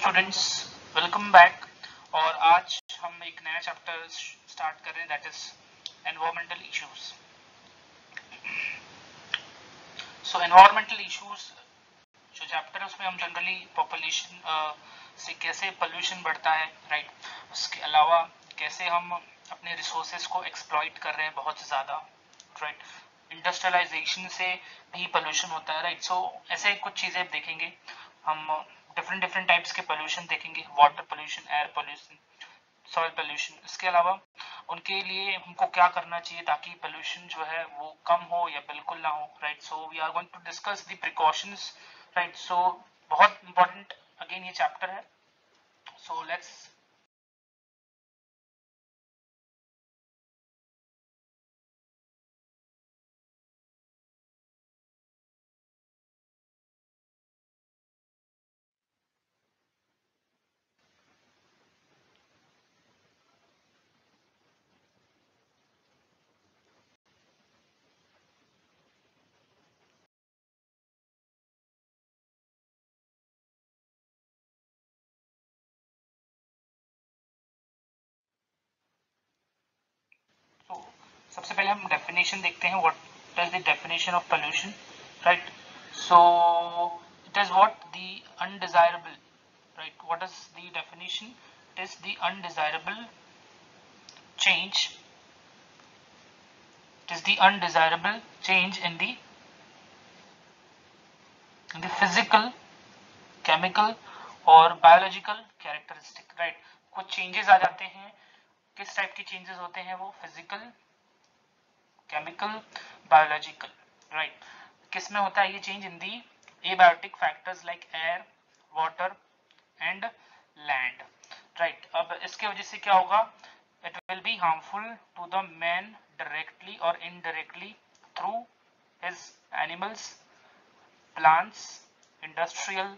Students, welcome back. और आज हम एक नया चैप्टर स्टार्ट कर रहे हैं, that is environmental issues. So environmental issues जो चैप्टर है उसमें हम जनरली पॉपुलेशन से कैसे पोल्यूशन बढ़ता है, राइट, उसके अलावा कैसे हम अपने रिसोर्सेज को एक्सप्लॉइट कर रहे हैं बहुत ज़्यादा, राइट, इंडस्ट्रियलाइजेशन से भी पोल्यूशन होता है, राइट। सो ऐसे कुछ चीज़ें देखेंगे हम, डिफरेंट टाइप्स के पोल्यूशन देखेंगे, water pollution, air pollution, soil pollution. इसके अलावा उनके लिए हमको क्या करना चाहिए ताकि पोल्यूशन जो है वो कम हो या बिल्कुल ना हो, right. So we are going to discuss the precautions, right. So बहुत इंपॉर्टेंट अगेन ये चैप्टर है। सो लेट्स तो सबसे पहले हम डेफिनेशन देखते हैं, what is the definition of pollution, right. So it is what the undesirable, right, what is the definition? It is the undesirable change, it is the undesirable change in the physical, chemical और biological characteristic, right। कुछ changes आ जाते हैं, किस type के changes होते हैं वो? physical, chemical, biological, right। किस में होता है ये change? in the abiotic factors like air, water and land, right। अब इसके वजह से क्या होगा? it will be harmful to the man directly or indirectly through his animals, plants, industrial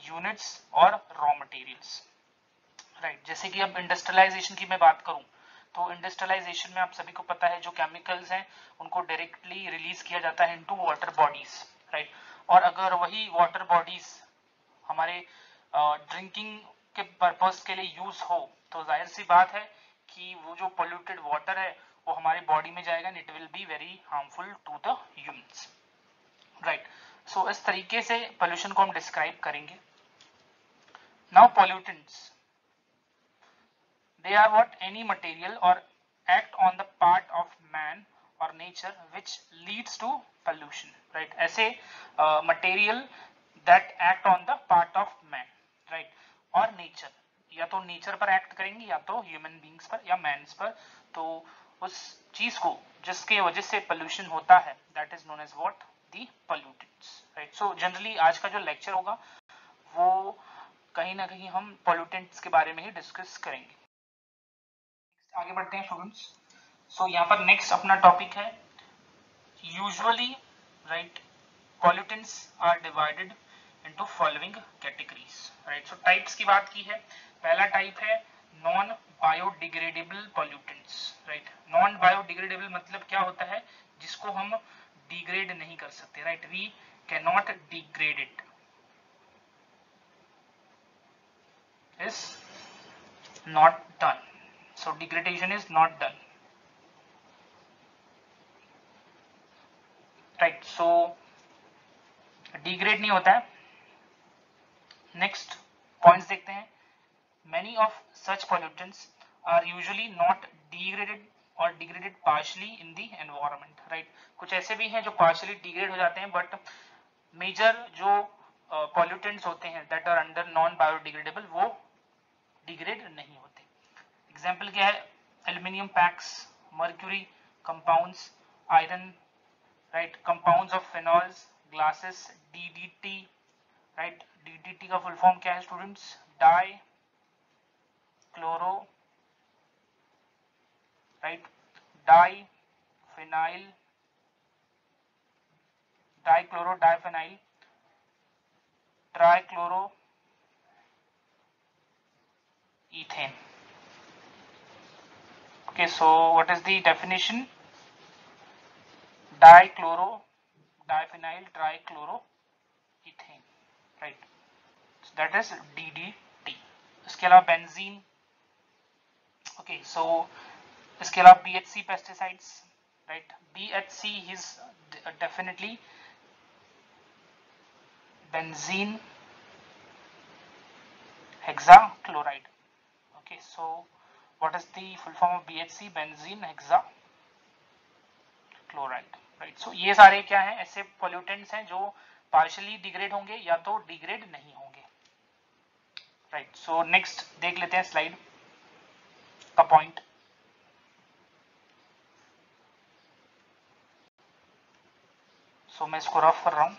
units और raw materials, right। जैसे कि अब इंडस्ट्रियलाइजेशन की मैं बात करूं तो इंडस्ट्रियलाइजेशन में आप सभी को पता है जो केमिकल्स हैं उनको डायरेक्टली रिलीज किया जाता है इनटू वाटर बॉडीज, राइट। और अगर वही वाटर बॉडीज हमारे ड्रिंकिंग के पर्पस के लिए यूज हो तो जाहिर सी बात है कि वो जो पोल्यूटेड वाटर है वो हमारे बॉडी में जाएगा and it will be very harmful to the humans, right. So इस तरीके से पोल्यूशन को हम डिस्क्राइब करेंगे। Now pollutants, they are what? Any material or act on the part of man or nature which leads to pollution, right। ऐसे material that act on the part of man, right, और nature, या तो nature पर act करेंगे या तो human beings पर या मैन्स पर, तो उस चीज को जिसके वजह से पोल्यूशन होता है that is known as what? The pollutants, right. So generally आज का जो लेक्चर होगा वो कहीं ना कहीं हम पोल्यूटेंट्स के बारे में ही डिस्कस करेंगे। आगे बढ़ते हैं स्टूडेंट्स। सो यहाँ पर नेक्स्ट अपना टॉपिक है usually, right, pollutants are divided into following categories, right। so types की बात की है, पहला टाइप है non biodegradable pollutants, right। Non biodegradable मतलब क्या होता है? जिसको हम डिग्रेड नहीं कर सकते, right, we cannot degrade it, is not done, so degradation is not done, right। so degrade नहीं होता है। नेक्स्ट पॉइंट्स देखते हैं। many of such pollutants are usually not degraded or degraded partially in the environment, right। कुछ ऐसे भी हैं जो partially degrade हो जाते हैं बट मेजर जो pollutants होते हैं that are under non biodegradable वो degrade नहीं होते। एग्जाम्पल क्या है? Aluminium packs, mercury compounds, iron, right, compounds of phenols, glasses, DDT, right. DDT का फुल फॉर्म क्या है students? Di chloro, right, di phenyl, di chloro diphenyl, tri chloro ethane, okay। so what is the definition? dichloro diphenyl trichloroethane, right, so that is DDT, इसके अलावा benzene, okay, सो इसके अलावा BHC pesticides, right, BHC is definitely benzene hexachloride. Okay, so what is the full form of BHC? Benzene hexachloride, right? So ये सारे क्या हैं, ऐसे pollutants हैं जो partially degrade होंगे या तो degrade नहीं होंगे, right? So next देख लेते हैं slide का point. So मैं इसको रफ कर रहा हूँ.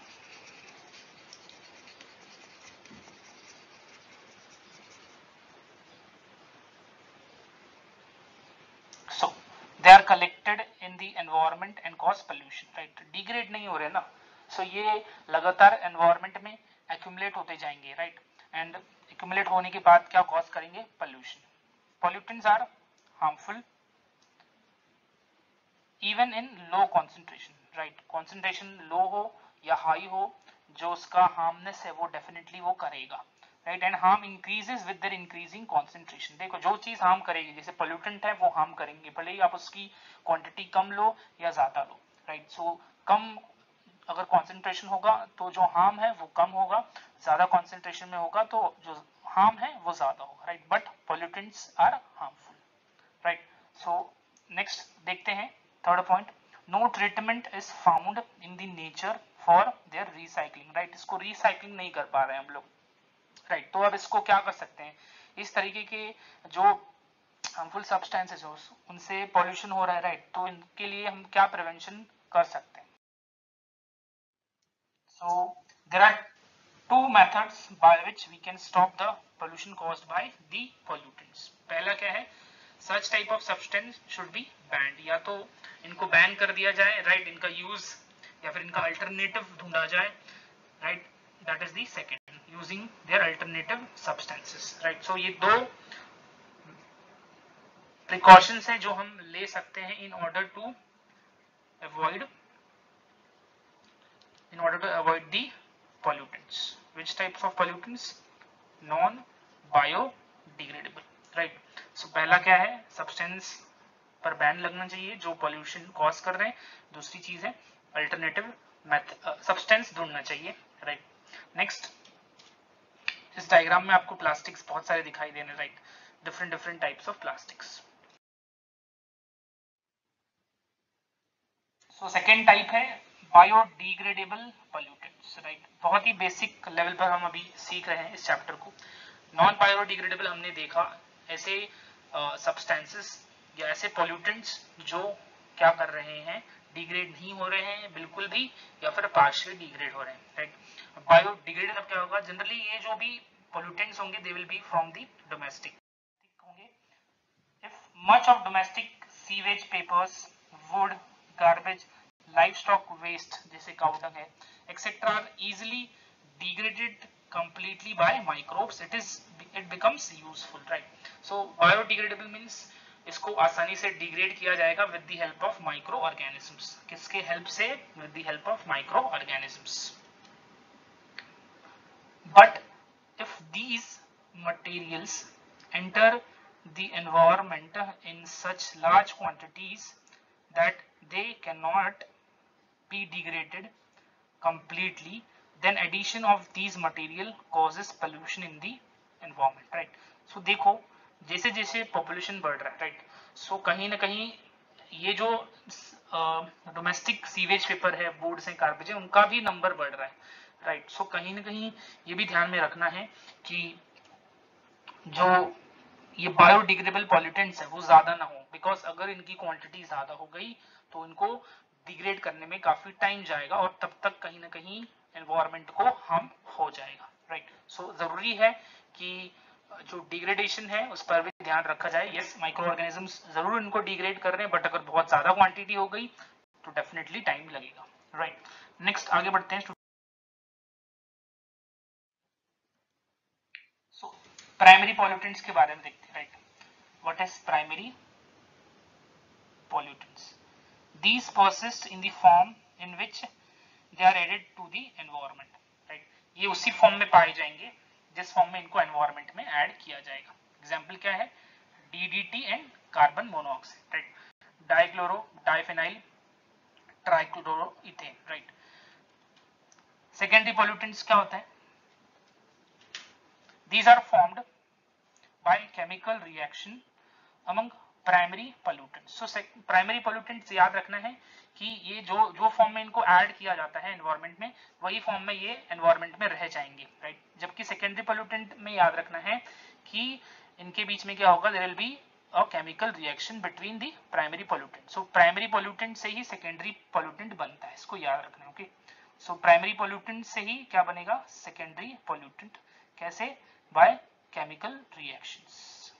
They are collected in the environment and cause pollution, right? Degrade नहीं हो रहे ना, so ये लगातार environment में accumulate होते जाएंगे, right? And accumulate होने के बाद क्या cause करेंगे? Pollution. Pollutants are harmful even in low concentration, right? Concentration low हो या high हो, जो उसका harmness है वो definitely वो करेगा, right, and harm increases with their increasing concentration. देखो जो चीज हार्म करेगी, जैसे पोल्यूटेंट है वो हार्म करेंगे, भले ही आप उसकी क्वांटिटी कम लो या ज्यादा लो, राइट. सो कम अगर कॉन्सेंट्रेशन होगा तो जो हार्म है वो कम होगा, ज्यादा कॉन्सेंट्रेशन में होगा तो जो हार्म है वो ज्यादा होगा, right. But pollutants are harmful, right. So next देखते हैं third point. No treatment is found in the nature for their recycling, right. इसको रिसाइकलिंग नहीं कर पा रहे हैं हम लोग, राइट. तो अब इसको क्या कर सकते हैं, इस तरीके के जो हार्मफुल सब्सटेंसेस हो उनसे पॉल्यूशन हो रहा है, राइट. तो इनके लिए हम क्या प्रिवेंशन कर सकते हैं. So there are two methods by which we can stop the pollution caused by the pollutants. पहला क्या है, such type of substance should be banned, या तो इनको बैन कर दिया जाए, राइट, इनका यूज या फिर इनका अल्टरनेटिव ढूंढा जाए, right. That is the second, using their alternative substances, right. So ये दो प्रिकॉशंस हैं जो हम ले सकते हैं in order to avoid the pollutants. Which types of pollutants? Non biodegradable, right. So पहला क्या है, सब्सटेंस पर बैन लगना चाहिए जो पोल्यूशन कॉज कर रहे हैं. दूसरी चीज है अल्टरनेटिव सब्सटेंस ढूंढना चाहिए, राइट. नेक्स्ट, इस डायग्राम में आपको प्लास्टिक्स बहुत सारे दिखाई दे रहे हैं, right. Different types of plastics. So second type है बायोडिग्रेडेबल पोल्यूटेंट्स, राइट. बहुत ही बेसिक लेवल पर हम अभी सीख रहे हैं इस चैप्टर को. नॉन बायोडिग्रेडेबल हमने देखा ऐसे सब्सटेंसेस या ऐसे पोल्यूटेंट्स जो क्या कर रहे हैं, डिग्रेड नहीं हो रहे हैं बिल्कुल भी या फिर पार्शियली डिग्रेड हो रहे हैं, राइट. बायोडिग्रेडेबल क्या होगा, जनरली ये जो भी पोल्यूटेंट्स होंगे they will be from the domestic होंगे. If much of domestic sewage, papers, wood, garbage, livestock waste जैसे काउ डंग है etcetera are easily degraded completely by microbes, it becomes useful, right. So biodegradable means इसको आसानी से degrade किया जाएगा with the help of microorganisms. किसके help से? with the help of microorganisms. But if these materials enter the environment in such large quantities that they cannot be degraded completely, then addition of these material causes pollution in the environment, right. So देखो जैसे जैसे population बढ़ रहा है, right. सो कहीं ना कहीं ये जो डोमेस्टिक सीवेज पेपर है, बोर्ड्स हैं, गार्बेज है, उनका भी नंबर बढ़ रहा है, राइट. सो कहीं ना कहीं ये भी ध्यान में रखना है कि जो ये बायोडिग्रेडेबल पॉल्यूटेंट्स है वो ज्यादा ना हो, बिकॉज अगर इनकी क्वांटिटी ज्यादा हो गई तो इनको डिग्रेड करने में काफी टाइम जाएगा और तब तक कहीं ना कहीं एनवायरमेंट को हार्म हो जाएगा, राइट. सो जरूरी है कि जो डिग्रेडेशन है उस पर भी ध्यान रखा जाए. यस, माइक्रो ऑर्गेनिजम्स जरूर इनको डिग्रेड कर रहे हैं, बट अगर बहुत ज्यादा क्वांटिटी हो गई तो डेफिनेटली टाइम लगेगा, राइट. नेक्स्ट आगे बढ़ते हैं. सो प्राइमरी पॉल्यूटेंट्स के बारे में देखते हैं, right. What is primary pollutants? These persist in the form in which they are added to the environment, right. ये उसी फॉर्म में पाए जाएंगे जिस फॉर्म में इनको एनवायरमेंट में ऐड किया जाएगा। एग्जाम्पल क्या है, DDT and carbon monoxide, right, dichloro diphenyl trichloroethane, right. Secondary pollutants क्या होते हैं, these are formed by chemical reaction among primary pollutants. So primary pollutants याद रखना है कि ये जो फॉर्म में इनको ऐड किया जाता है एनवायरमेंट में, वही फॉर्म में ये एनवायरमेंट में रह जाएंगे, राइट। जबकि सेकेंडरी पोल्यूटेंट में याद रखना है कि इनके बीच में क्या होगा, there will be a chemical reaction between the primary pollutant. So primary pollutant से ही सेकेंडरी पोल्यूटेंट बनता है, इसको याद रखना है, ओके। सो प्राइमरी पोल्यूटेंट से ही क्या बनेगा, सेकेंडरी पोल्यूटेंट। कैसे, बाय केमिकल रिएक्शंस,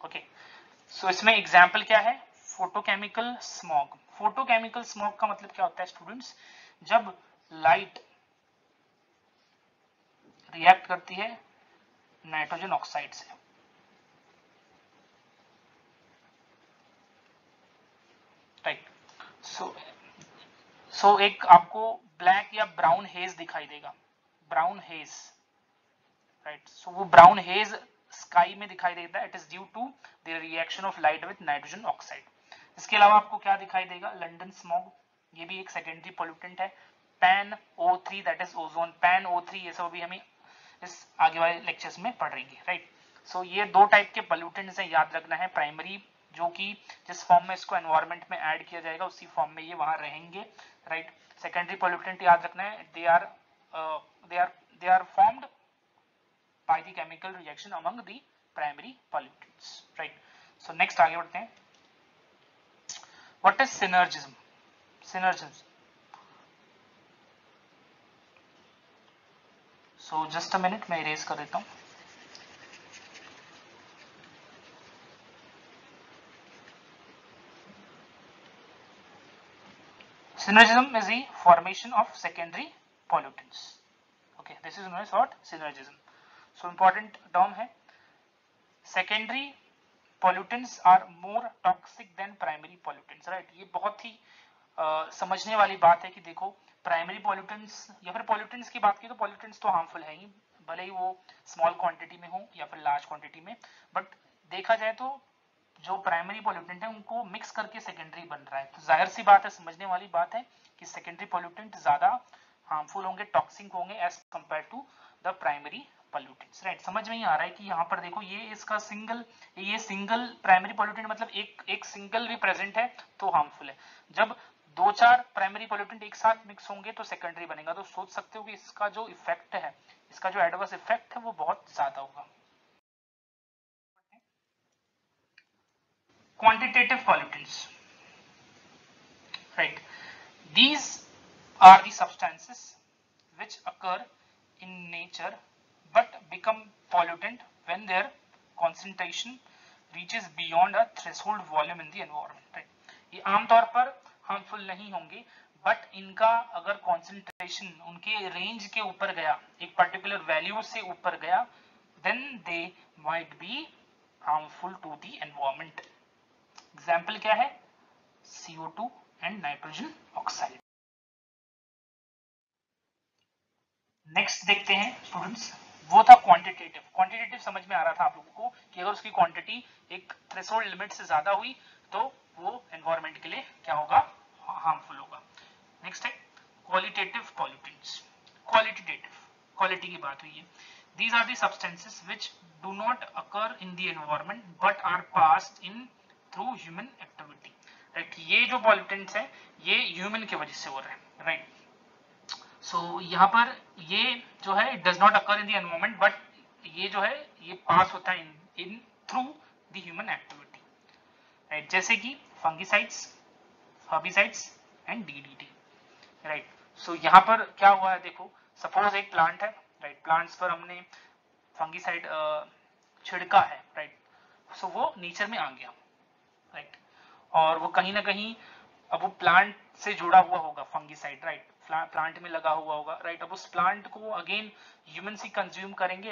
ओके। सो इसमें एग्जाम्पल क्या है, फोटोकेमिकल स्मॉग। फोटोकेमिकल स्मॉग का मतलब क्या होता है स्टूडेंट्स, जब लाइट रिएक्ट करती है नाइट्रोजन ऑक्साइड से, राइट। सो एक आपको ब्लैक या ब्राउन हेज दिखाई देगा, ब्राउन हेज, राइट। सो वो ब्राउन हेज स्काई में दिखाई देता है, it is due to the reaction of light with nitrogen oxide. इसके अलावा आपको क्या दिखाई देगा, लंदन स्मॉग, ये भी एक सेकेंडरी पोल्यूटेंट है। Pan O3 that is ozone, pan O3, ये सब भी हमें इस आगे वाले लेक्चर्स में पढ़ेंगे, राइट। सो ये दो टाइप के पोल्यूटेंट्स हैं, याद रखना है। प्राइमरी जो कि जिस फॉर्म में इसको एनवायरमेंट में ऐड किया जाएगा उसी फॉर्म में ये वहां रहेंगे, राइट। सेकेंडरी पोल्यूटेंट याद रखना है, they are formed by the chemical reaction among the primary pollutants, right? So next आगे बढ़ते हैं, what is synergism? Synergism, so just a minute, मैं erase कर देता हूँ। Synergism is the formation of secondary pollutants, okay, this is known as what, synergism. So important term है, secondary pollutants are more toxic than primary pollutants, right। ये बहुत ही समझने वाली बात है कि देखो प्राइमरी पोल्यूटेंट्स या फिर पोल्यूटेंट्स की बात की तो पोल्यूटेंट्स तो हार्मफुल है ही, भले ही वो स्मॉल क्वांटिटी में हो या फिर लार्ज क्वांटिटी में, बट देखा जाए तो जो प्राइमरी पोल्यूटेंट है उनको मिक्स करके सेकेंडरी बन रहा है, तो जाहिर सी बात है, समझने वाली बात है कि सेकेंडरी पोल्यूटेंट ज्यादा हार्मफुल होंगे, टॉक्सिक होंगे as compared to the primary pollutants, right. समझ में ही आ रहा है कि यहाँ पर देखो ये इसका ये सिंगल प्राइमरी पोल्यूटेंट मतलब एक सिंगल भी प्रेजेंट है तो हार्मफुल है, जब दो चार प्राइमरी पोल्यूटेंट एक साथ मिक्स होंगे तो सेकेंडरी बनेगा, तो सोच सकते हो कि इसका जो इफेक्ट है, इसका जो एडवर्स इफेक्ट है वो बहुत ज्यादा होगा। Quantitative pollutants, right, these are the substances which occur in nature but become pollutant when their concentration reaches beyond a threshold volume in the environment, right। ये आमतौर पर हार्मफुल नहीं होंगे, बट इनका अगर कॉन्सेंट्रेशन उनके रेंज के ऊपर गया, एक पर्टिकुलर वैल्यू से ऊपर गया, then they might be harmful to the environment। Example क्या है, CO2 and nitrogen oxide. Next देखते हैं स्टूडेंट्स, वो था क्वांटिटेटिव। क्वांटिटेटिव समझ में आ रहा था आप लोगों को कि अगर उसकी क्वांटिटी एक थ्रेशोल्ड लिमिट से ज्यादा हुई तो वो एनवायरमेंट के लिए क्या होगा, हार्मफुल होगा। नेक्स्ट है क्वालिटेटिव पॉल्यूटेंट्स। क्वालिटेटिव, क्वालिटी की बात हुई है, these are the substances which do not occur in the environment but are passed in through human activity, right। ये जो पॉल्यूटेंट्स हैं ये ह्यूमन की वजह से हो रहे हैं, राइट। सो यहाँ पर ये जो है it does not occur in the environment, but ये जो है ये पास होता है in through the human activity, right. जैसे कि fungicides, herbicides and DDT, right. So यहाँ पर क्या हुआ है, देखो सपोज एक प्लांट है, राइट, प्लांट्स पर हमने फंगिसाइड छिड़का है, राइट। सो वो नेचर में आ गया, राइट, और वो कहीं ना कहीं अब वो प्लांट से जुड़ा हुआ होगा, फंगिसाइड, राइट, प्लांट में लगा हुआ होगा, राइट। अब उस प्लांट को अगेन ह्यूमंस ही कंज्यूम करेंगे,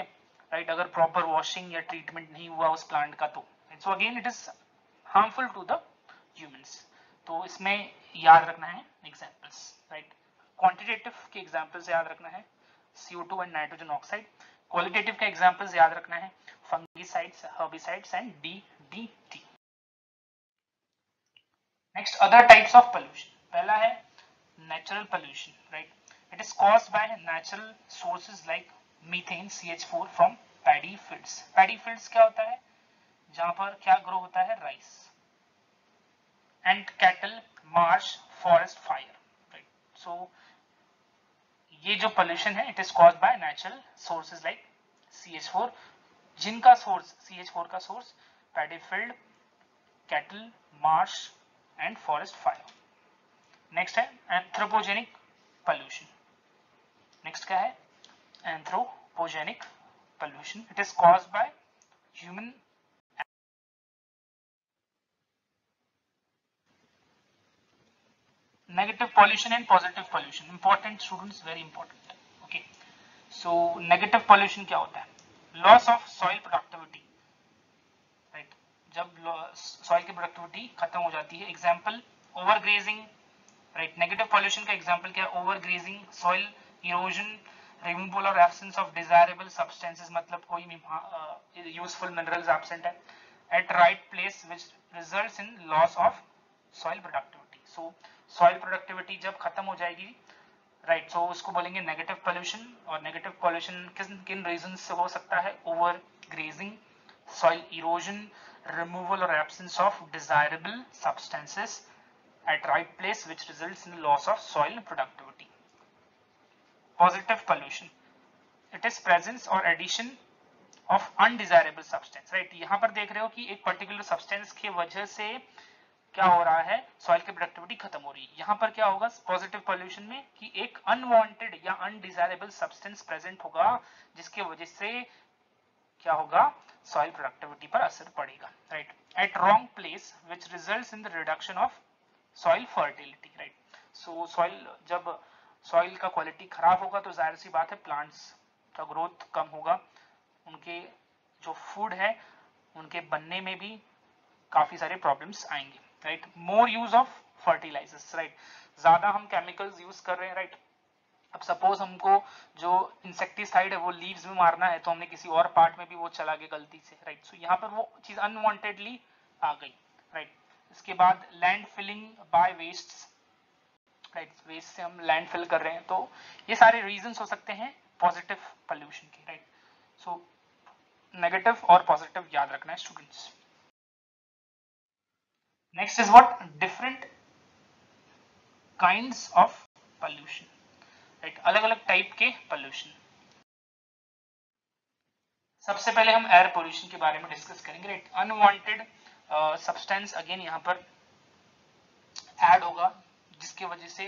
राइट, अगर प्रॉपर वॉशिंग या ट्रीटमेंट नहीं हुआ उस प्लांट का तो, so again it is harmful to the humans. तो इसमें याद रखना है एग्जांपल्स, राइट। क्वांटिटेटिव के एग्जांपल्स याद रखना है, CO2 and nitrogen oxide. Qualitative का एग्जांपल्स याद रखना है, fungicides, herbicides and DDT। Next other types of pollution, पहला है natural pollution, right. It is caused by natural sources like methane CH4 from paddy fields. Paddy fields क्या होता है, जहां पर क्या ग्रो होता है, rice. And cattle, marsh, forest fire, right. So ये जो पोल्यूशन है it is caused by natural sources like CH4, जिनका सोर्स CH4 का source paddy field, cattle, marsh and forest fire. Next है एंथ्रोपोजेनिक पोल्यूशन। नेक्स्ट क्या है, anthropogenic pollution. It is caused by human. Negative pollution and positive pollution, important students, very important. Okay, so negative pollution क्या होता है, loss of soil productivity, right। जब soil की productivity खत्म हो जाती है, example overgrazing, right। negative pollution का example क्या है, overgrazing, soil erosion, removal or absence of desirable substances, मतलब कोई भी useful minerals absent है at right place which results in loss of soil productivity। so soil productivity जब खत्म हो जाएगी, राइट, सो उसको बोलेंगे नेगेटिव पोल्यूशन। और नेगेटिव पोल्यूशन किन रीजन से हो सकता है, over grazing, soil erosion, removal or absence of desirable substances at right place which results in loss of soil productivity। Positive pollution, it is presence or addition of undesirable substance, right। यहाँ पर देख रहे हो कि एक particular substance की वजह से क्या हो रहा है, सॉइल की प्रोडक्टिविटी खत्म हो रही है। यहाँ पर क्या होगा पॉजिटिव पोल्यूशन में कि एक अनवांटेड या अनडिजायरेबल सब्सटेंस प्रेजेंट होगा जिसकी वजह से क्या होगा, सॉइल प्रोडक्टिविटी पर असर पड़ेगा, right. At wrong place which results in the reduction of soil fertility, right. So soil, जब सॉइल का क्वालिटी खराब होगा तो जाहिर सी बात है प्लांट्स का ग्रोथ कम होगा, उनके जो फूड है उनके बनने में भी काफी सारे प्रॉब्लम्स आएंगे, right. More use of fertilisers, right, ज्यादा हम केमिकल्स यूज कर रहे हैं, राइट। अब सपोज हमको जो इंसेक्टिसाइड है वो लीव्स में मारना है तो हमने किसी और पार्ट में भी वो चला गया गलती से, राइट। सो यहाँ पर वो चीज अनवांटेडली आ गई, राइट। इसके बाद land filling by waste, right, waste से हम लैंड फिल कर रहे हैं, तो ये सारे रीजंस हो सकते हैं पॉजिटिव पोल्यूशन के, राइट। सो नेगेटिव और पॉजिटिव याद रखना है students. Next is what, different kinds of pollution, right, अलग अलग टाइप के पोल्यूशन। सबसे पहले हम एयर पोल्यूशन के बारे में डिस्कस करेंगे, राइट। अनवांटेड सब्सटेंस अगेन यहाँ पर ऐड होगा जिसकी वजह से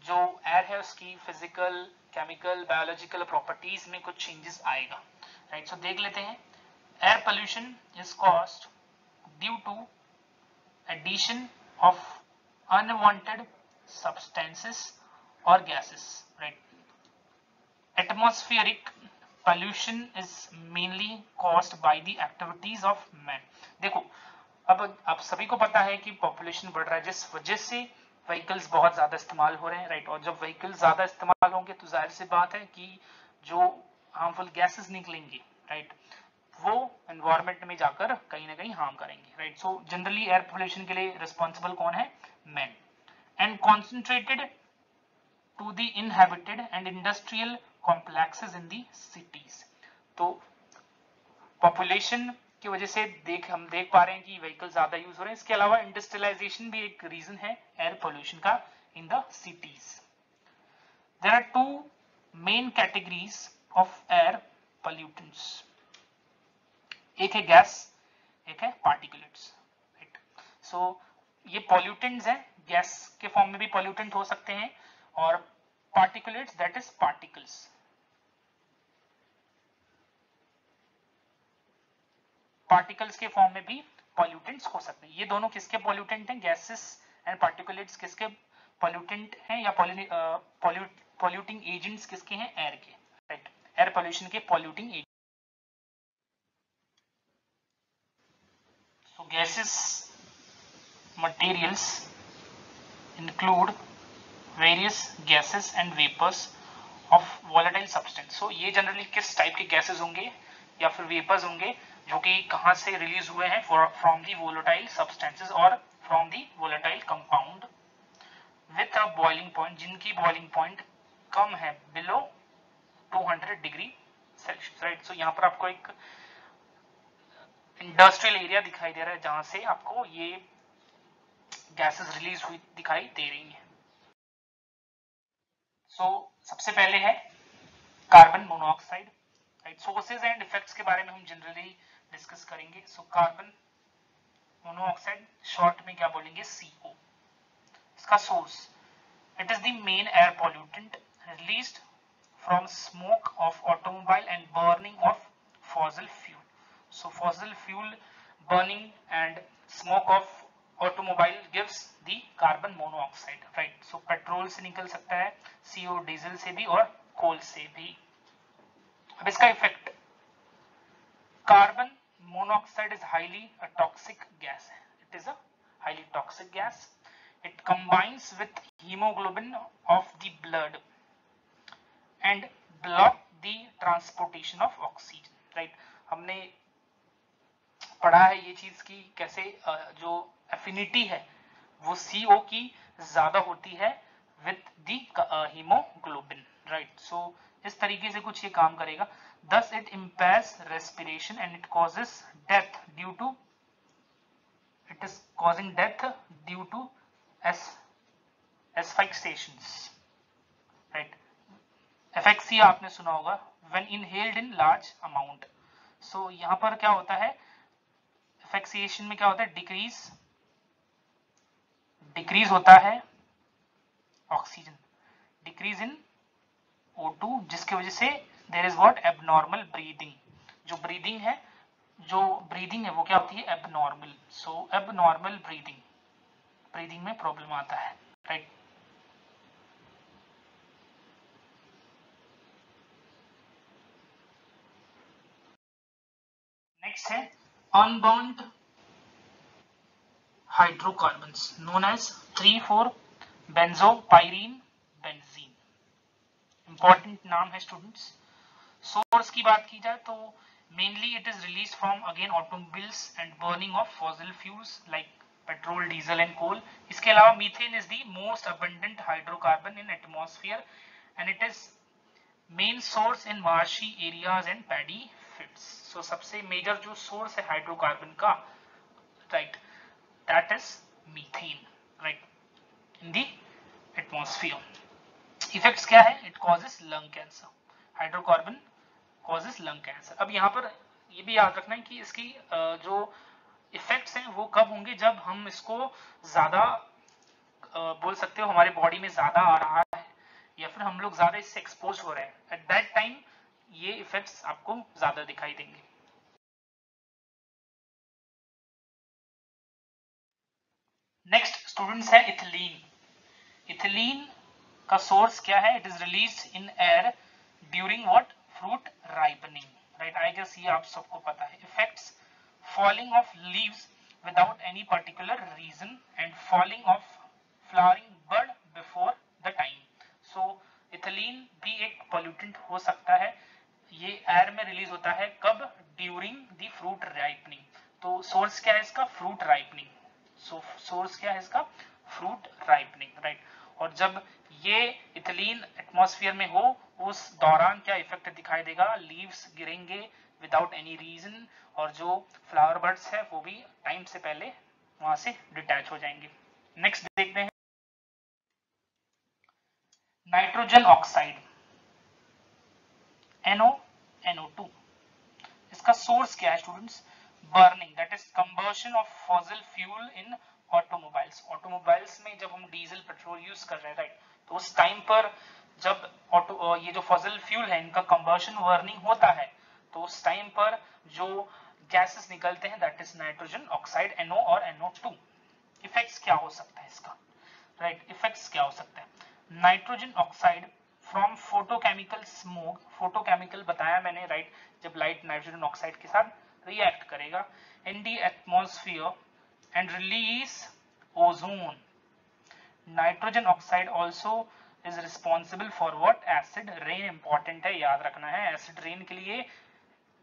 जो एयर है उसकी फिजिकल, केमिकल, बायोलॉजिकल प्रॉपर्टीज में कुछ चेंजेस आएगा, राइट। सो देख लेते हैं, air pollution is caused due to addition of unwanted substances or gases, right। Atmospheric pollution is mainly caused by the activities of man। देखो अब आप सभी को पता है कि पॉपुलेशन बढ़ रहा है जिस वजह से व्हीकल्स बहुत ज्यादा इस्तेमाल हो रहे हैं, राइट। और जब व्हीकल्स ज्यादा इस्तेमाल होंगे तो जाहिर सी बात है कि जो हार्मफुल गैसेस निकलेंगे, राइट, वो एनवायरमेंट में जाकर कहीं ना कहीं हार्म करेंगे, right. So generally air pollution के लिए रिस्पॉन्सिबल कौन है, man. And concentrated to the inhabited and industrial complexes in the cities. तो पॉपुलेशन की वजह से हम देख पा रहे हैं कि व्हीकल ज्यादा यूज हो रहे हैं। इसके अलावा इंडस्ट्रियलाइजेशन भी एक रीजन है एयर पोल्यूशन का in the cities. There are two main categories of air pollutants, एक है गैस, एक है पार्टिकुलेट्स, राइट। सो ये पॉल्यूटेंट्स हैं, गैस के फॉर्म में भी पॉल्यूटेंट हो सकते हैं, और particulates that is particles. Particles के फॉर्म में भी पॉल्यूटेंट्स हो सकते हैं। ये दोनों किसके पॉल्यूटेंट हैं, गैसेस एंड पार्टिकुलेट्स किसके पॉल्यूटेंट हैं, या पॉल्यूटिंग एजेंट्स किसके हैं, एयर के, राइट। एयर पोल्यूशन के polluting agent. So gases materials include various gases and vapors of volatile substance. So ये जनरली किस टाइप के गैसेस होंगे या फिर वेपर्स होंगे जो कि कहां से रिलीज हुए हैं, फ्रॉम दी वोलेटाइल सब्सटेंसेस और from the volatile compound with a boiling point, जिनकी बॉइलिंग पॉइंट कम है below 200 degree Celsius, right. So यहाँ पर आपको एक इंडस्ट्रियल एरिया दिखाई दे रहा है जहां से आपको ये गैसेस रिलीज हुई दिखाई दे रही है। सो सबसे पहले है carbon monoxide, right. Sources and effects के बारे में हम जनरली डिस्कस करेंगे। सो कार्बन मोनोऑक्साइड शॉर्ट में क्या बोलेंगे, CO। इसका source, it is the main air pollutant released from smoke of automobile and burning of fossil fuel. So fossil fuel burning and smoke of automobile gives the carbon monoxide, right? So petrol से निकल सकता है, CO diesel से भी और कोल से भी। अब इसका effect, carbon monoxide is highly a toxic gas. It is a highly toxic gas. It combines with hemoglobin of the blood and block the transportation of oxygen, right। हमने पढ़ा है ये चीज की कैसे जो एफिनिटी है वो CO की ज्यादा होती है with the haemoglobin, right. So इस तरीके से कुछ ये काम करेगा। thus it impairs respiration and it causes death due to, it is causing death due to asphyxiations, right। एफेक्सिया आपने सुना होगा, when inhaled in large amount. So यहां पर क्या होता है, एफेक्सिएशन में क्या होता है, डिक्रीज होता है ऑक्सीजन, डिक्रीज इन O2, जिसकी वजह से there is what, abnormal breathing. जो ब्रीदिंग है वो क्या होती है, एबनॉर्मल। सो एबनॉर्मल ब्रीदिंग में प्रॉब्लम आता है, राइट। नेक्स्ट है अनबर्न्ड हाइड्रोकार्बन्स नोन एज 3,4-बेंजोपाइरीन बेंजीन। इंपॉर्टेंट नाम है स्टूडेंट्स। सोर्स की बात की जाए तो mainly it is release from again automobiles and burning of fossil fuels like petrol, diesel and coal. इसके अलावा methane is the most abundant hydrocarbon in atmosphere and it is main source in marshy areas and paddy fields. So सबसे major जो source है hydrocarbon का, right, that is methane, right, in the atmosphere. Effects क्या है, it causes lung cancer, hydrocarbon causes lung cancer. अब यहाँ पर ये भी याद रखना है कि इसकी जो इफेक्ट्स हैं वो कब होंगे, जब हम इसको ज्यादा बोल सकते हो हमारे बॉडी में ज्यादा आ रहा है या फिर हम लोग ज्यादा इससे एक्सपोज हो रहे हैं, एट दैट टाइम ये इफेक्ट्स आपको ज्यादा दिखाई देंगे। नेक्स्ट स्टूडेंट्स है इथिलीन। इथिलीन का सोर्स क्या है, it is release in air during what, fruit ripening, right. I guess ये आप सबको पता है। Effects, falling off leaves without any particular reason and falling off flowering bud before the time. So ethylene भी एक pollutant हो सकता है, ये एयर में रिलीज होता है कब, ड्यूरिंग द फ्रूट राइपनिंग। तो सोर्स क्या है इसका, फ्रूट राइपनिंग। सोर्स क्या है इसका, फ्रूट राइपनिंग, राइट। और जब ये इथिलीन एटमॉस्फेयर में हो उस दौरान क्या इफेक्ट दिखाई देगा, लीव्स गिरेंगे विदाउट एनी रीजन और जो फ्लावर बर्ड्स है वो भी टाइम से पहले वहां से डिटैच हो जाएंगे। नेक्स्ट देखते हैं नाइट्रोजन ऑक्साइड, NO2। इसका सोर्स क्या है students, burning, that is combustion of fossil fuel in automobiles. Automobiles में जब हम डीजल पेट्रोल यूज कर रहे हैं, राइट, तो उस टाइम पर जब ये जो फॉसिल फ्यूल है इनका कंबर्शन बर्निंग होता है तो उस टाइम पर जो गैसेस निकलते हैं that is nitrogen oxide, NO और NO2। इफेक्ट्स क्या हो सकता है इसका, राइट, इफेक्ट्स क्या हो सकता है, nitrogen oxide from photochemical smoke. Photochemical बताया मैंने, राइट, जब लाइट नाइट्रोजन ऑक्साइड के साथ रिएक्ट करेगा in the atmosphere and release ozone. Nitrogen oxide also is responsible for what? Acid rain. Important है, याद रखना है। एसिड रेन के लिए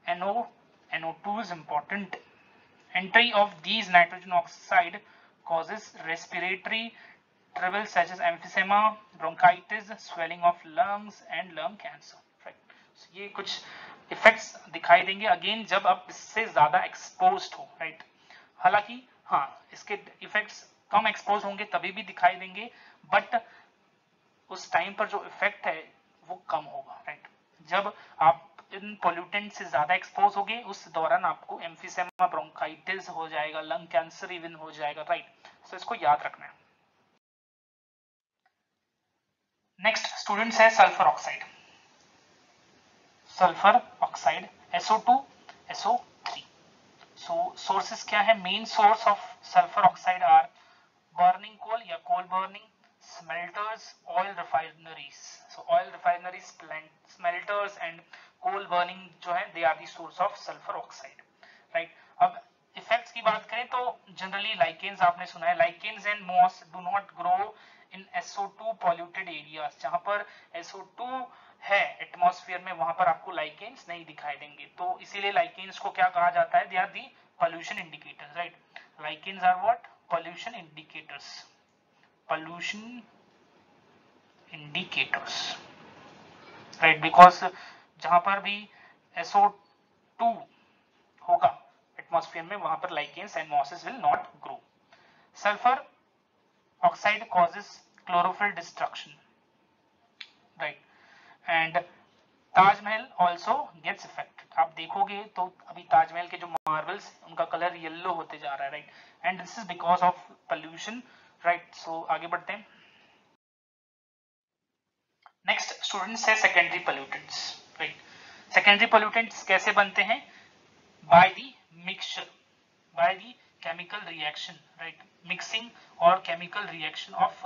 NO2 is important. Entry of these nitrogen oxide causes respiratory trouble such as emphysema, bronchitis, swelling of lungs and lung cancer. Right. So, ये कुछ effects दिखाई देंगे अगेन जब आप इससे ज्यादा एक्सपोज्ड हो, राइट। हालांकि हाँ, इसके इफेक्ट्स कम एक्सपोज होंगे तभी भी दिखाई देंगे, बट उस टाइम पर जो इफेक्ट है वो कम होगा, राइट। जब आप इन पोल्यूटेंट से ज्यादा एक्सपोज होगे उस दौरान आपको एम्फीसेमा, ब्रोंकाइटिस हो जाएगा, लंग कैंसर इवन हो जाएगा, राइट। सो इसको याद रखना है। नेक्स्ट स्टूडेंट्स है sulphur oxide. Sulphur oxide SO2 SO3। So sources क्या है? Main source of sulphur oxide are burning coal या coal burning, smelters, oil refineries. So oil refineries, smelters and coal burning जो है they are the source of sulfur oxide, right? अब effects की बात करें तो generally lichens आपने सुना है, lichens and moss do not grow in SO2 polluted areas. जहां पर SO2 है एटमॉस्फेयर में वहां पर आपको lichens नहीं दिखाई देंगे, तो इसीलिए lichens को क्या कहा जाता है? They are the pollution indicators, right? Lichens are what? Pollution indicators. Pollution indicators, right? Because जहां पर भी SO2 होगा एटमॉस्फेयर में वहां पर lichens and mosses will not grow. Sulfur oxide causes chlorophyll destruction, right? And Taj Mahal also gets affected. आप देखोगे तो अभी ताजमहल के जो मार्बल्स उनका कलर येलो होते जा रहा है, right? And this is because of pollution, right? So आगे बढ़ते हैं। नेक्स्ट स्टूडेंट्स है secondary pollutants, right? Secondary pollutants कैसे बनते हैं? By the mixture, by the chemical reaction, right? Mixing और chemical reaction of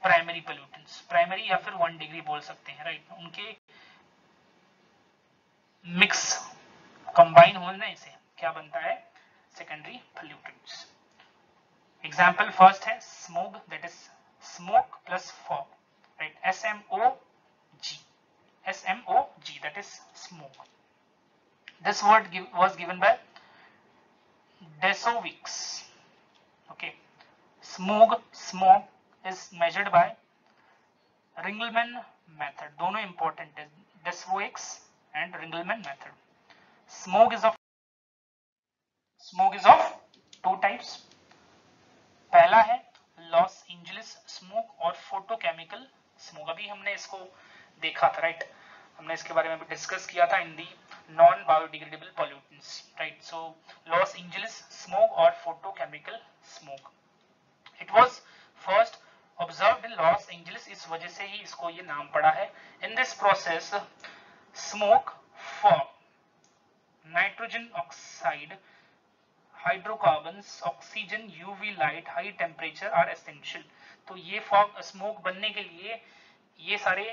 primary pollutants, primary या फिर 1 डिग्री बोल सकते हैं, राइट? उनके मिक्स कंबाइन होने से क्या बनता है? Secondary pollutants. एग्जाम्पल फर्स्ट है smoke, that is smoke plus fog, right? SMOG, that is smoke. This word was given by Desowicz. Okay, smoke is measured by Ringelmann method. दोनों important है, Desowicz and Ringelmann method. Smoke is of two types. पहला है loss Angeles smoke और photochemical smoke. अभी हमने इसको देखा था, राइट? हमने इसके बारे में भी डिस्कस किया था in the non biodegradable pollutants, right? So Los Angeles smoke और photochemical smoke, it was first observed in Los Angeles, इस वजह से ही इसको ये नाम पड़ा है। In this process smoke form nitrogen oxide, hydrocarbons, oxygen, UV light, high temperature are essential. तो ये फॉग स्मोक बनने के लिए ये सारे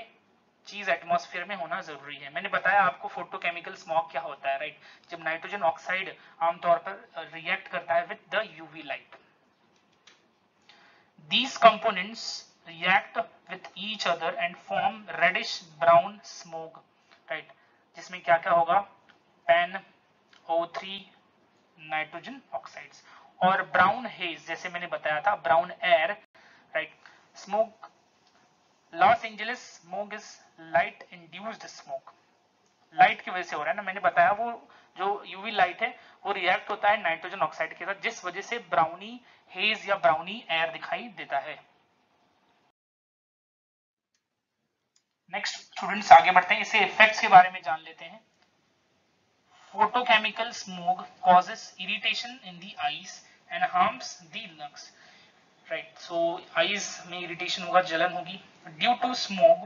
चीज एटमॉस्फेयर में होना जरूरी है। मैंने बताया आपको फोटोकेमिकल स्मॉग क्या होता है, राइट? जब नाइट्रोजन ऑक्साइड आमतौर पर रिएक्ट करता है with the UV light, these components react with each other and form reddish brown smoke, right? जिसमें क्या क्या होगा? PaNO3 नाइट्रोजन ऑक्साइड्स और ब्राउन हेज, जैसे मैंने बताया था brown air, right? Smoke, loss Angeles smoke is light induced smoke, light की वजह से हो रहा है ना, मैंने बताया वो जो यूवी लाइट है वो रिएक्ट होता है नाइट्रोजन ऑक्साइड के साथ, जिस वजह से ब्राउनी हेज या ब्राउनी एयर दिखाई देता है। नेक्स्ट स्टूडेंट्स आगे बढ़ते हैं, इससे इफेक्ट्स के बारे में जान लेते हैं। Photochemical smoke causes irritation in the eyes and harms the lungs, right? So eyes में irritation होगा, जलन होगी। Due to smoke,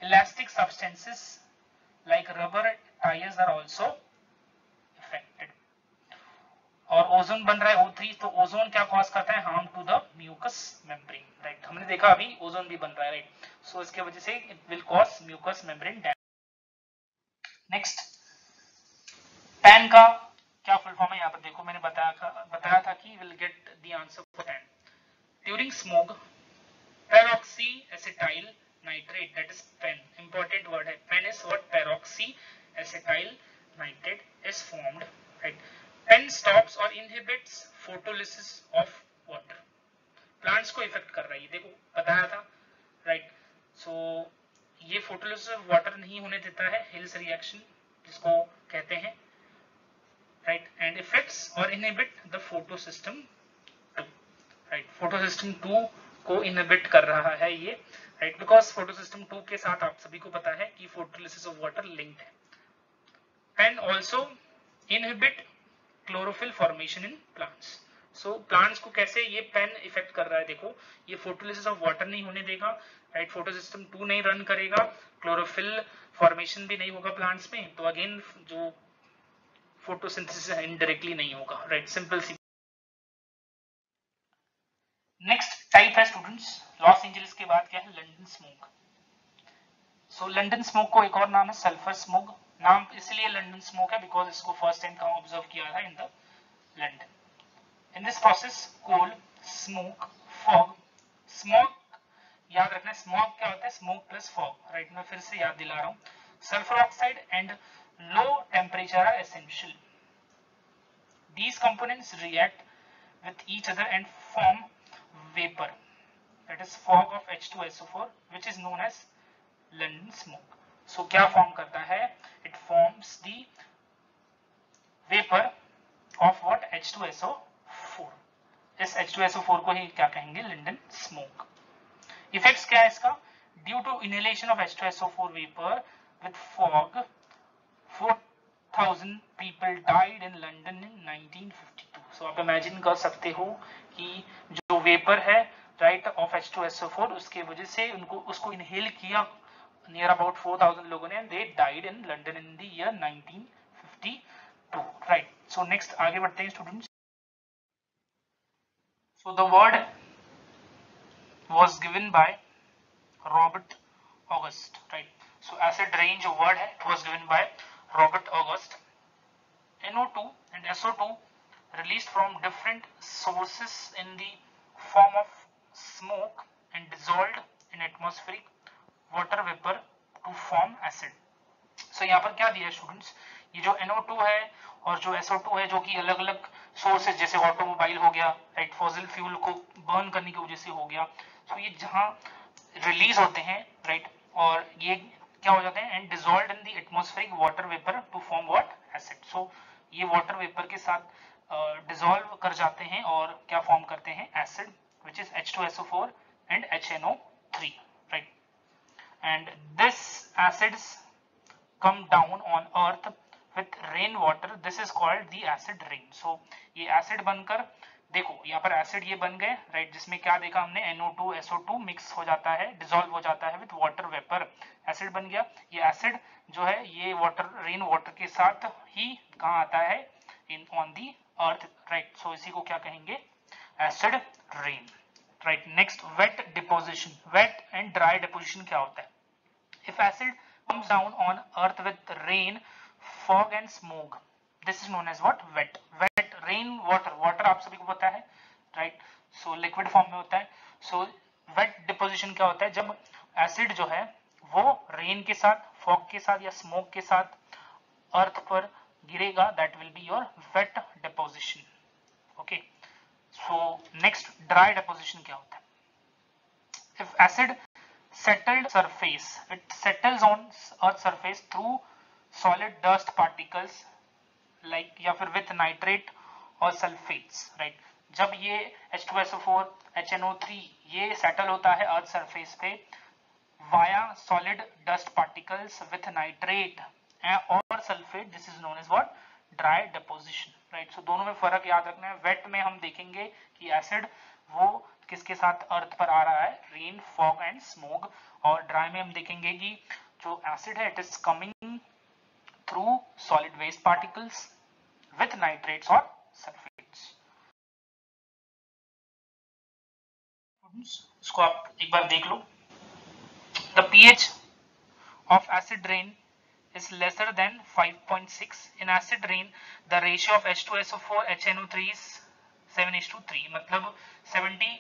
elastic substances like rubber tires are also affected. और ओजोन बन रहा है O3, तो ओजोन क्या कॉज करता है? Harm to the mucous membrane, right? हमने देखा अभी ओजोन भी बन रहा है, राइट? सो इसके वजह से it will cause mucous membrane damage. Next, tan का क्या फुल फॉर्म है? यहाँ पर देखो, मैंने बताया था कि will get the answer for tan. During smoke peroxy acetyl nitrate, that is PEN, important word है, PEN is what, peroxy acetyl nitrate is formed, right. PEN stops or inhibits photolysis of water, plants को effect कर रहा है, ये देखो बताया था, right. So ये फोटोलिसिस ऑफ वाटर नहीं होने देता है, हिल्स रिएक्शन जिसको कहते हैं, राइट, एंड इफेक्ट्स और inhibit the photosystem 2, right, photosystem 2 को इनहिबिट कर रहा है ये, राइट, बिकॉज फोटोसिस्टम 2 के साथ आप सभी को पता है कि फोटोलिसिस ऑफ वाटर लिंक्ड है। PAN also inhibit chlorophyll formation in plants, so plants को कैसे ये पेन इफेक्ट कर रहा है, देखो ये फोटोलिसिस ऑफ वाटर नहीं होने देगा, राइट, फोटोसिस्टम 2 नहीं रन करेगा, क्लोरोफिल फॉर्मेशन भी नहीं होगा प्लांट्स में, तो अगेन जो फोटोसिंथेसिस है इनडायरेक्टली नहीं होगा, राइट, सिंपल सी। नेक्स्ट टाइप है स्टूडेंट्स, लॉस एंजलिस के बाद क्या है, लंदन स्मोक। सो लंदन स्मोक को एक और नाम है सल्फर स्मोक, नाम इसलिए लंदन स्मोक है बिकॉज इसको फर्स्ट टाइम कहां ऑब्जर्व किया था, in the London. In this process, coal, smoke, fog, smoke याद रखना, smoke क्या होता है, smoke plus fog, right, मैं फिर से याद दिला रहा हूँ, sulfur oxide and low temperature are essential. These components react with each other and form vapor, that is fog of H2SO4, which is known as London smoke. So क्या form करता है, it forms the vapor of what, H2SO4, इस H2SO4 को ही क्या कहेंगे, Lyndon smoke. Effects क्या है इसका, due to inhalation of H2SO4 vapour with fog 4000 people died in London in 1952। So आप इमेजिन कर सकते हो कि जो वेपर है, राइट, ऑफ H2SO4, उसके वजह से उनको उसको इनहेल किया नियर अबाउट 4000 लोगों ने, they died in London in the year 1952, right. So next आगे बढ़ते हैं students. So the word was given by Robert August, right? So acid rain जो word है, it was given by Robert August. NO2 and SO2 released from different sources in the form of smoke and dissolved in atmospheric water vapor to form acid. So यहाँ पर क्या दिया है students, ये जो NO2 है और जो SO2 है, जो कि अलग अलग सोर्सेज जैसे ऑटोमोबाइल हो गया, राइट, फॉसिल फ्यूल को बर्न करने की वजह से हो गया, तो ये जहां रिलीज होते हैं, राइट, और ये क्या हो जाते हैं, and dissolved in the atmospheric water vapour to form what, acid. So ये वाटर वेपर के साथ डिसॉल्व कर जाते हैं और क्या फॉर्म करते हैं, acid, which is H2SO4 and HNO3, right, and this acids come down on earth with rain water, this is called the acid rain. So ये एसिड बनकर, देखो यहाँ पर एसिड ये बन गए, राइट, जिसमें क्या देखा हमने, NO2 SO2 मिक्स हो जाता है, डिसॉल्व हो जाता है विद वाटर वेपर, एसिड बन गया। ये एसिड जो है ये वाटर, रेन वाटर के साथ ही कहाँ आता है, in on the earth, right. सो इसी को क्या कहेंगे, acid rain, right. Next wet deposition, wet and dry deposition क्या होता है, if acid comes down on earth with rain, fog and smoke, this is known as what, wet, wet rain water, water आप सभी को पता है, right, so liquid form में होता है। so wet deposition क्या होता है, जब acid जो है वो rain के साथ, fog के साथ या smoke के साथ earth पर गिरेगा, that will be your wet deposition, okay। so next dry deposition क्या होता है, if acid settled surface, it settles on earth surface through solid dust particles like या फिर with nitrate और sulfates, right। जब ये H2SO4 HNO3 ये settle होता है earth surface पे via solid dust particles with nitrate और sulfate, this is known as what, dry deposition, right। so दोनों में फर्क याद रखना है, wet में हम देखेंगे कि एसिड वो किसके साथ अर्थ पर आ रहा है, रेन, फॉग एंड स्मोक, और ड्राई में हम देखेंगे कि जो एसिड है it is coming through solid waste particles with nitrates और सल्फेट्स। इसको आप एक बार देख लो, the pH of acid rain is lesser than 5.6. In acid rain the ratio of H2SO4 HNO3 is 7:3, मतलब 70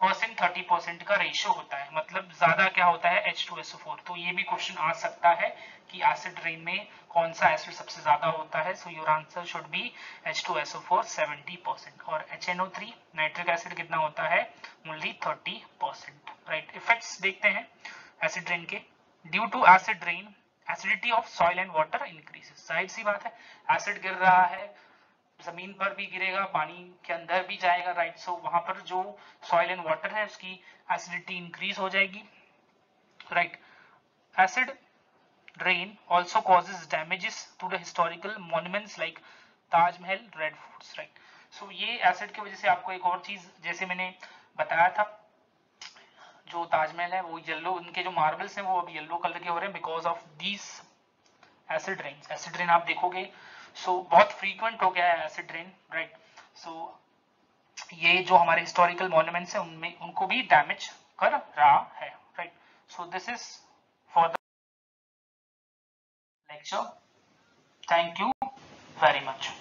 परसेंट 30% का रेशियो होता है, मतलब ज्यादा क्या होता है H2SO4। तो ये भी क्वेश्चन आ सकता है कि एसिड रेन में कौन सा एसिड सबसे ज्यादा होता है। So your answer should be H2SO4 70%, और HNO3 नाइट्रिक एसिड कितना होता है, ओनली 30%। राइट, इफेक्ट्स देखते हैं एसिड रेन के। Due to acid rain acidity of soil and water increases. जाहिर सी बात है, एसिड गिर रहा है, जमीन पर भी गिरेगा, पानी के अंदर भी जाएगा, राइट। सो वहां पर जो सॉइल एंड वाटर है उसकी एसिडिटी इंक्रीज हो जाएगी, right. Acid rain also causes damages to the historical monuments like Taj Mahal, red forts, right. So ये एसिड की वजह से आपको एक और चीज जैसे मैंने बताया था, जो ताजमहल है वो येलो, उनके जो मार्बल्स हैं वो अब येलो कलर के हो रहे हैं because of these acid rain. Acid rain आप देखोगे बहुत फ्रीक्वेंट हो गया है एसिड रेन, राइट। सो ये जो हमारे हिस्टोरिकल मॉन्यूमेंट्स हैं उनमें उनको भी डैमेज कर रहा है, right. So this is for the lecture. Thank you very much.